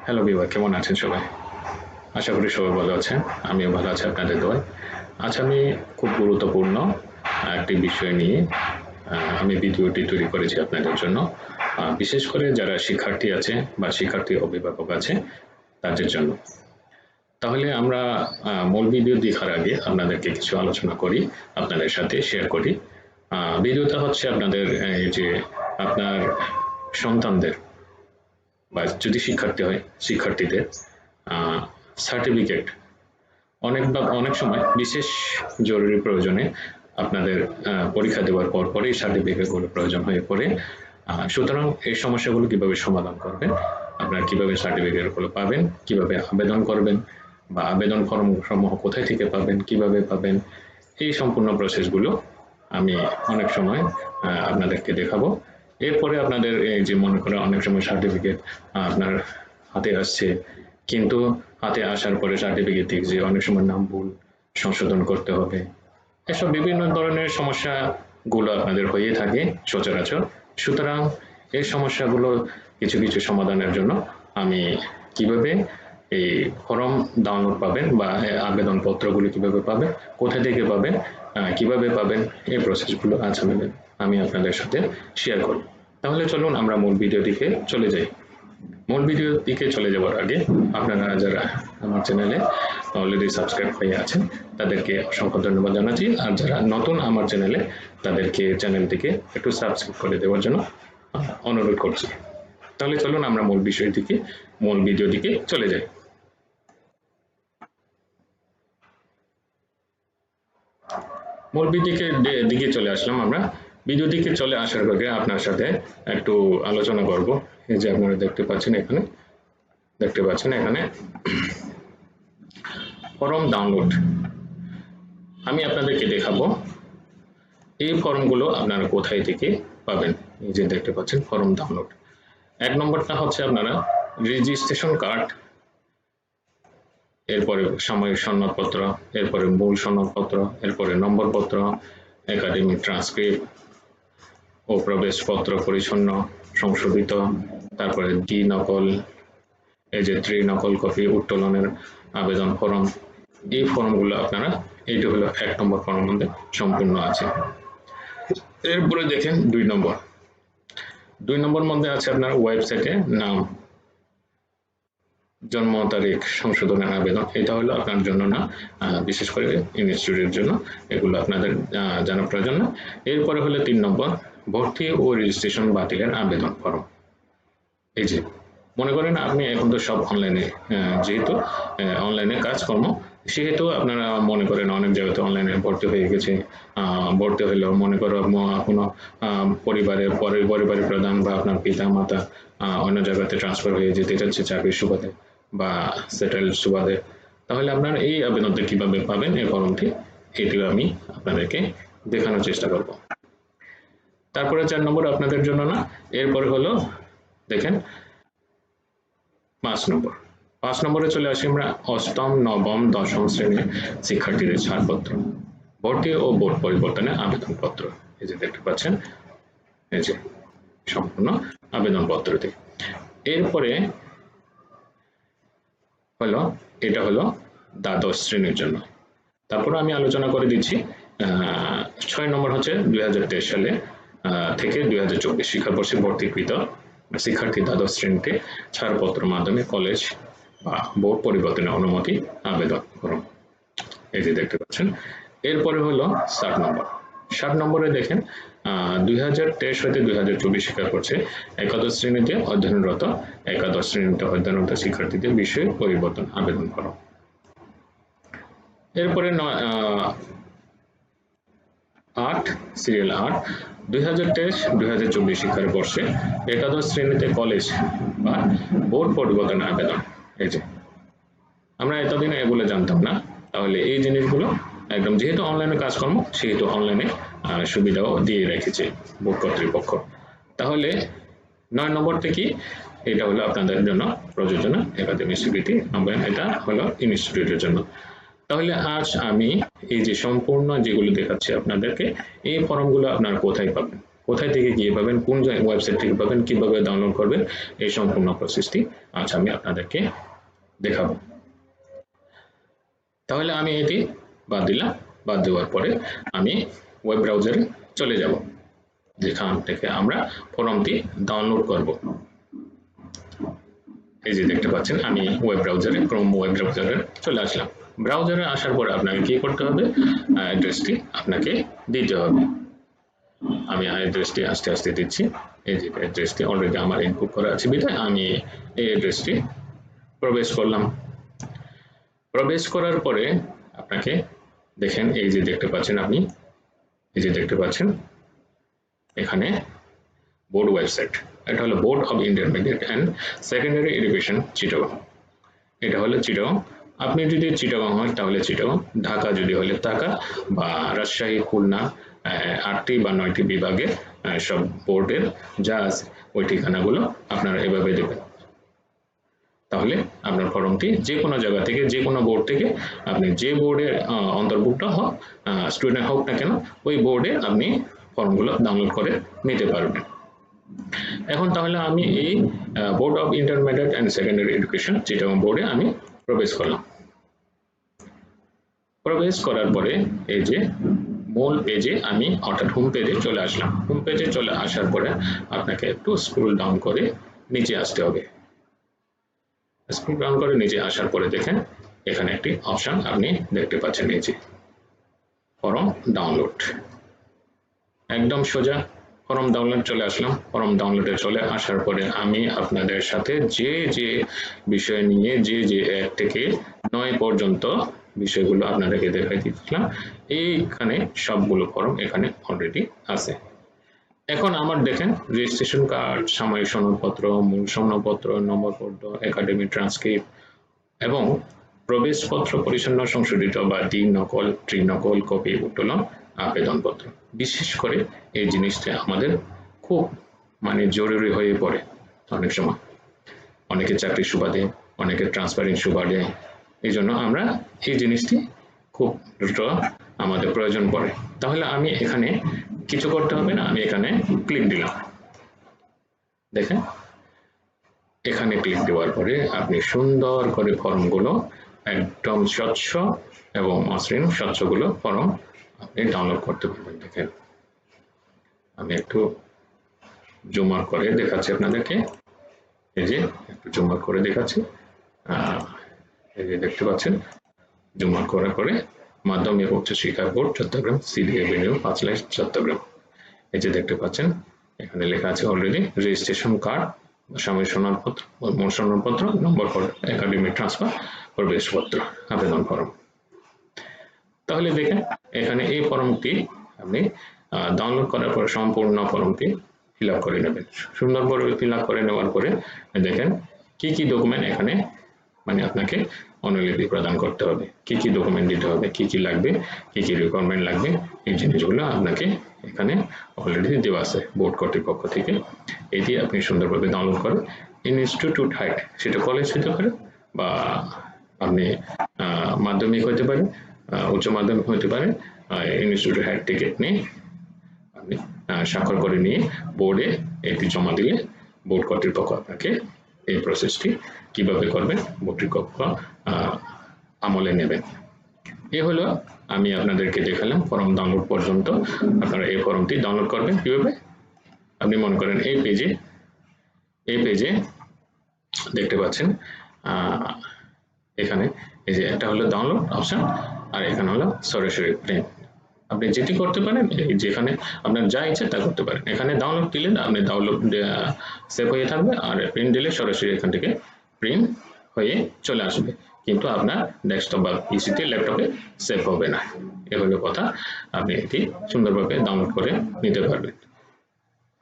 Hello বিভাগ, কেমন আছেন সবাই? আশা করি সবাই ভালো আছেন। আমিও ভালো আছি আপনাদের দোয়ায়। আজ আমি খুব গুরুত্বপূর্ণ একটি বিষয় নিয়ে আমি ভিডিওটি তৈরি করেছি আপনাদের জন্য। বিশেষ করে যারা শিক্ষার্থী আছে বা শিক্ষার্থী অভিভাবক আছে তাদের জন্য। তাহলে আমরা মূল ভিডিও দেখার আগে আপনাদেরকে কিছু আলোচনা করি, আপনাদের সাথে শেয়ার করি। ভিডিওটা হচ্ছে আপনাদের এই যে আপনার সন্তানদের বা যদি শিক্ষার্থী হয় শিক্ষার্থীদের সার্টিফিকেট অনেক সময় বিশেষ জরুরি প্রয়োজনে আপনাদের পরীক্ষা দেওয়ার পরেই সার্টিফিকেটগুলো প্রয়োজন হয়ে পড়ে। সুতরাং এই সমস্যাগুলো কিভাবে সমাধান করবেন, আপনারা কিভাবে সার্টিফিকেটগুলো পাবেন, কিভাবে আবেদন করবেন বা আবেদন ফর্ম সমূহ কোথায় থেকে পাবেন, কিভাবে পাবেন, এই সম্পূর্ণ প্রসেসগুলো আমি অনেক সময় আপনাদেরকে দেখাবো। এরপরে আপনাদের এই যে মনে করেন অনেক সময় সার্টিফিকেট আপনার হাতে আসছে, কিন্তু হাতে আসার পরে সার্টিফিকেট যে অনেক সময় নাম ভুল সংশোধন করতে হবে, এসব বিভিন্ন ধরনের সমস্যাগুলো আপনাদের হয়ে থাকে সচরাচর। সুতরাং এই সমস্যাগুলো কিছু কিছু সমাধানের জন্য আমি কিভাবে এই ফর্ম ডাউনলোড পাবেন বা আবেদন পত্রগুলো কিভাবে পাবেন, কোথা থেকে পাবেন, কিভাবে পাবেন, এই প্রসেসগুলো আজ আমি আপনাদের সাথে শেয়ার করব। তাহলে চলুন আমরা মূল ভিডিও দিকে চলে যাই। মূল ভিডিও দিকে চলে যাওয়ার আগে আপনারা যারা আমার চ্যানেলে অলরেডি সাবস্ক্রাইব হয়ে আছেন তাদেরকে অসংখ্য ধন্যবাদ জানাচ্ছি, আর যারা নতুন আমার চ্যানেলে তাদেরকে চ্যানেলটিকে একটু সাবস্ক্রাইব করে দেওয়ার জন্য অনুরোধ করছি। তাহলে চলুন আমরা মূল ভিডিও দিকে চলে যাই। মূল দিকে চলে আসলাম আমরা। ভিডিও দিকে চলে আসার আগে আপনার সাথে একটু আলোচনা করব। এই যে আপনারা দেখতে পাচ্ছেন এখানে ফর্ম ডাউনলোড আমি আপনাদেরকে দেখাবো। এই ফর্মগুলো আপনারা কোথায় থেকে পাবেন। এই যে দেখতে পাচ্ছেন ফর্ম ডাউনলোড। এক নম্বরটা হচ্ছে আপনারা রেজিস্ট্রেশন কার্ড, এরপরে সাময়িক সনদপত্র, এরপরে মূল সনদপত্র, এরপরে নম্বরপত্র, একাডেমিক ট্রান্সক্রিপ্ট ও প্রবেশপত্র পরিচ্ছন্ন সংশোধিত, তারপরে দ্বি নকল, এই যে নকল কপি, উত্তোলনের আবেদন ফর্ম। এই ফর্মগুলো আপনারা, এইটা হলো 1 নম্বর ফর্ম মধ্যে সম্পূর্ণ আছে। এরপরে দেখেন 2 নম্বর মধ্যে আছে আপনার ওয়েবসাইটে নাম, জন্ম তারিখ সংশোধনের আবেদন। এটা হলো আপনার জন্য না, বিশেষ করে ইনস্টিটিউটের জন্য, এগুলো আপনাদের জানা প্রয়োজন না। এরপরে হলো 3 নম্বর ভর্তি ও রেজিস্ট্রেশন বাতিলের আবেদন ফর্ম। এই যে মনে করেন আপনি এখন তো সব অনলাইনে, যেহেতু অনলাইনে কাজকর্ম, সেহেতু আপনারা মনে করেন অনেক জায়গাতে অনলাইনে ভর্তি হয়ে গেছে। ভর্তি হলেও মনে করো কোনো পরিবারের প্রধান বা আপনার পিতা মাতা অন্য জায়গাতে ট্রান্সফার হয়ে যেতে চাচ্ছে চাকরির সুবাদে বা সেটেল সুবাদে, তাহলে আপনারা এই আবেদনটা কিভাবে পাবেন, এই ফর্মটি, এটিও আমি আপনাদেরকে দেখানোর চেষ্টা করব। তারপরে 4 নম্বর আপনাদের জন্য না। এরপরে হলো দেখেন 5 নম্বরে চলে আসি আমরা। অষ্টম, নবম, দশম শ্রেণীর শিক্ষার্থীদের ছাড়পত্র, ভর্তি ও বোর্ড পরিবর্তনের আবেদনপত্র। এই যে দেখতে পাচ্ছেন, এই যে সম্পূর্ণ আবেদনপত্রটি। এরপরে হলো, এটা হলো দ্বাদশ শ্রেণীর জন্য। তারপর আমি আলোচনা করে দিচ্ছি 6 নম্বর হচ্ছে 2023 সালে থেকে 2024 শিক্ষাবর্ষে ভর্তিকৃত শিক্ষার্থী দ্বাদশ শ্রেণীতে ছাড়পত্র মাধ্যমে কলেজ বা বোর্ড পরিবর্তনের অনুমতি আবেদন করুন। এই যে দেখতে পাচ্ছেন। এরপরে হলো 7 নম্বরে দেখেন 2023 হতে 2024 শিক্ষাবর্ষে একাদশ শ্রেণীতে অধ্যয়নরত শিক্ষার্থীদের বিষয় পরিবর্তন আবেদন করুন। এরপরে 8 সিরিয়াল 8 2023-2024 শিক্ষাবর্ষে একাদশ শ্রেণীতে কলেজ বা বোর্ড পরিবর্তন আবেদন। এই যে আমরা এতদিন এগুলো জানতাম না, তাহলে এই জিনিসগুলো একদম, যেহেতু অনলাইনে কাজকর্ম সেহেতু অনলাইনে সুবিধাও দিয়ে রেখেছে বোর্ড কর্তৃপক্ষ। তাহলে 9 নম্বরটা কি, এটা হলো আপনাদের জন্য প্রযোজ্য না, একাডেমিক স্বীকৃতি নবায়ন, এটা হলো ইনস্টিটিউটের জন্য। তাহলে আজ আমি এই যে সম্পূর্ণ যেগুলো দেখাচ্ছি আপনাদেরকে, এই ফর্মগুলো আপনারা কোথায় পাবেন, কোথায় থেকে গিয়ে পাবেন, কোন ওয়েবসাইট থেকে পাবেন, কিভাবে ডাউনলোড করবেন, এই সম্পূর্ণ প্রসেসটি আজ আমি আপনাদেরকে দেখাবো। তাহলে আমি এটি বাদ দিলাম। বাদ দেওয়ার পরে আমি ওয়েব ব্রাউজারে চলে যাব, যেখান থেকে আমরা ফর্মটি ডাউনলোড করব। এই যে দেখতে পাচ্ছেন আমি ওয়েব ব্রাউজারে, ক্রোম ওয়েব ব্রাউজারে চলে আসলাম। ব্রাউজারে আসার পরে আপনাকে কি করতে হবে, অ্যাড্রেসটি আপনাকে দিতে হবে। আমি অ্যাড্রেসটি আস্তে আস্তে দিচ্ছি। এই যে অ্যাড্রেসটি অলরেডি আমার ইনপুট করা আছে বিধায় আমি এই অ্যাড্রেসটি প্রবেশ করলাম। প্রবেশ করার পরে আপনাকে দেখেন, এই যে দেখতে পাচ্ছেন আপনি, এই যে দেখতে পাচ্ছেন এখানে বোর্ড ওয়েবসাইট। এটা হলো board of intermediate and secondary education Chittagong. এটা হলো চিটাগং। আপনি যদি চিটাগং হয় তাহলে চিটাগং, ঢাকা যদি হলে ঢাকা, বা রাজশাহী, খুলনা, 8টি বা 9টি বিভাগে সব বোর্ডের যা আছে ওই ঠিকানাগুলো আপনারা এভাবে দেবেন। তাহলে আপনার ফর্মটি যে কোনো জায়গা থেকে, যে কোনো বোর্ড থেকে, আপনি যে বোর্ডের অন্তর্ভুক্ত হোক স্টুডেন্ট হোক না কেন, ওই বোর্ডে আপনি ফর্মগুলো ডাউনলোড করে নিতে পারবেন। এখন তাহলে আমি এই board of intermediate and secondary education Chittagong বোর্ডে আমি প্রবেশ করলাম। প্রবেশ করার পরে এই যে মূল পেজে আমি, অর্থাৎ হোম পেজে চলে আসলাম। হোম পেজে চলে আসার পরে আপনাকে একটু স্ক্রল ডাউন করে নিচে আসতে হবে। স্ক্রল ডাউন করে নিচে আসার পরে দেখেন এখানে একটি অপশন আপনি দেখতে পাচ্ছেন, এই যে ফর্ম ডাউনলোড। একদম সোজা ফর্ম ডাউনলোড চলে আসলাম। ফর্ম ডাউনলোডে চলে আসার পরে আমি আপনাদের সাথে যে যে বিষয় নিয়ে, যে যে 1 থেকে 9 পর্যন্ত বিষয়গুলো আপনাদেরকে দেখাই দিচ্ছিলাম, এইখানে সবগুলো ফর্ম এখানে অলরেডি আছে। এখন আমার দেখেন রেজিস্ট্রেশন কার্ড, সাময়িক সনদপত্র, মূল সনদপত্র, নম্বরপত্র, একাডেমিক ট্রান্সক্রিপ্ট এবং প্রবেশপত্র পরিচ্ছন্ন সংশোধিত বা দ্বি-নকল, ত্রি-নকল কপি উত্তোলন আবেদনপত্র। বিশেষ করে এই জিনিসটা আমাদের খুব জরুরি হয়ে পড়ে অনেক সময়, অনেকে চাকরির সুবাদে, অনেকে ট্রান্সফারিং সুবাদে। এই জন্য আমরা এই জিনিসটি খুব দ্রুত আমাদের প্রয়োজন পড়ে। তাহলে আমি এখানে কিছু করতে হবে না, আমি এখানে ক্লিক দিলাম। দেখেন এখানে ক্লিক দেওয়ার পরে আপনি সুন্দর করে ফর্মগুলো একদম স্বচ্ছ এবং মসৃণ স্বচ্ছগুলো ফর্ম আপনি ডাউনলোড করতে পারবেন। দেখেন আমি একটু জুম আউট করে দেখাচ্ছি আপনাদেরকে। এই যে একটু জুম আউট করে দেখাচ্ছি, এই যে দেখতে পাচ্ছেন জুম আউট করার পরে মাধ্যমিক উচ্চ শিক্ষা board Chattogram, CD avenue, 5 line Chattogram. এই যে দেখতে পাচ্ছেন এখানে লেখা আছে অলরেডি রেজিস্ট্রেশন কার্ড, সাময়িক সনদপত্র, মূল সনদপত্র, নম্বর পত্র, একাডেমিক ট্রান্সফার, প্রবেশপত্র, আবেদন ফর্ম। তাহলে দেখেন এখানে এই ফর্মটি আপনি ডাউনলোড করার পরে সম্পূর্ণ ফর্মটি ফিল আপ করে নেবেন। সুন্দরভাবে ফিল আপ করে নেওয়ার পরে দেখেন কি কি ডকুমেন্ট এখানে আপনাকে অনুলিপি প্রদান করতে হবে, কি কি ডকুমেন্ট দিতে হবে, কি কি লাগবে, কি কি রিকোয়ারমেন্ট লাগবে, এই জিনিসগুলো আপনাকে এখানে অলরেডি দেওয়া আছে বোর্ড কর্তৃপক্ষ থেকে। এটি আপনি সুন্দরভাবে ডাউনলোড করে ইনস্টিটিউট হাইট, সেটা কলেজ হতে পারে বা আপনি মাধ্যমিক হতে পারে, উচ্চ মাধ্যমিক হতে পারে, ইনস্টিটিউট হাইট থেকে আপনি স্বাক্ষর করে নিয়ে বোর্ডে এটি জমা দিলে বোর্ড কর্তৃপক্ষ আপনাকে এই প্রসেসটি কিভাবে করবেন বোর্ড কর্তৃপক্ষ আমলে নেবেন। এই হলো আমি আপনাদেরকে দেখালাম ফর্ম ডাউনলোড পর্যন্ত। আপনারা এই ফর্মটি ডাউনলোড করবেন কিভাবে। আপনি মনে করেন এই পেজে দেখতে পাচ্ছেন এখানে এই যে এটা হলো ডাউনলোড অপশন, আর এখানে হলো সরাসরি প্রিন্ট। আপনি যেটি করতে পারেন, যেখানে আপনার যা ইচ্ছে তা করতে পারেন। এখানে ডাউনলোড দিলে আপনি ডাউনলোড সেভ হয়ে থাকবে, আর প্রিন্ট দিলে সরাসরি এখান থেকে প্রিন্ট হয়ে চলে আসবে, কিন্তু আপনার ডেস্কটপ বা পিসিতে, ল্যাপটপে সেভ হবে না। এ হলো কথা, আপনি এটি সুন্দরভাবে ডাউনলোড করে নিতে পারবেন।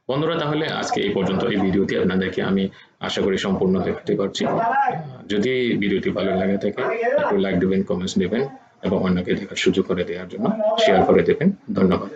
বন্ধুরা তাহলে আজকে এই পর্যন্ত এই ভিডিওটি আপনাদেরকে আমি আশা করি সম্পূর্ণ দেখতে পাচ্ছি। যদি ভিডিওটি ভালো লাগে থাকে একটু লাইক দেবেন, কমেন্টস দেবেন এবং অন্যকে দেখার সুযোগ করে দেওয়ার জন্য শেয়ার করে দেবেন। ধন্যবাদ।